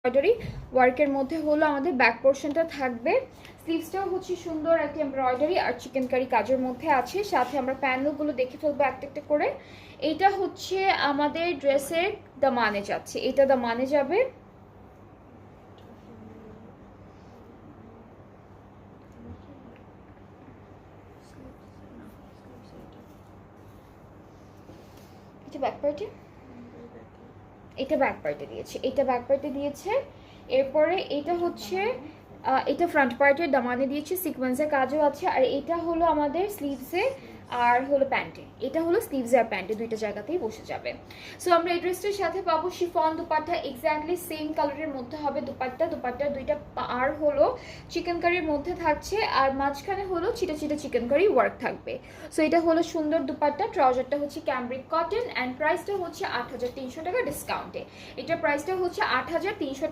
Embroidery ওয়ার্কের মধ্যে হলো আমাদের ব্যাক পোর্শনটা থাকবে। স্লিভসটাও হচ্ছে সুন্দর একটা এমব্রয়ডারি আর চিকেন কারি কাজের মধ্যে আছে। সাথে আমরা প্যানেলগুলো দেখে ফেলবো একটা একটা করে। এইটা হচ্ছে আমাদের ড্রেসের দামানে যাচ্ছে, এটা দামানে যাবে। এটা ব্যাক পার্টে, এটা ব্যাক পার্টে দিয়েছে, এটা ব্যাক পার্টে দিয়েছে। এরপরে এটা হচ্ছে এটা ফ্রন্ট পার্টের দামানে দিয়েছে, সিকোয়েন্সের কাজও আছে। আর এটা হলো আমাদের স্লিভসে আর হলো প্যান্টে, এটা হলো স্লিভস আর প্যান্টে দুইটা জায়গাতেই বসে যাবে। সো আমরা এই ড্রেসটার সাথে পাবো শিফন দুপাট্টা, এক্স্যাক্টলি সেম কালারের মধ্যে হবে দুপাট্টার দুইটা আর হলো চিকেন কারির মধ্যে থাকছে, আর মাঝখানে হলো চিটা চিটা চিকেন কারি ওয়ার্ক থাকবে। সো এটা হলো সুন্দর দুপাট্টা, ট্রাউজারটা হচ্ছে ক্যামব্রিক কটন, অ্যান্ড প্রাইসটা হচ্ছে ৮৩০০ টাকা ডিসকাউন্টে। এটার প্রাইসটা হচ্ছে ৮৩০০ টাকা।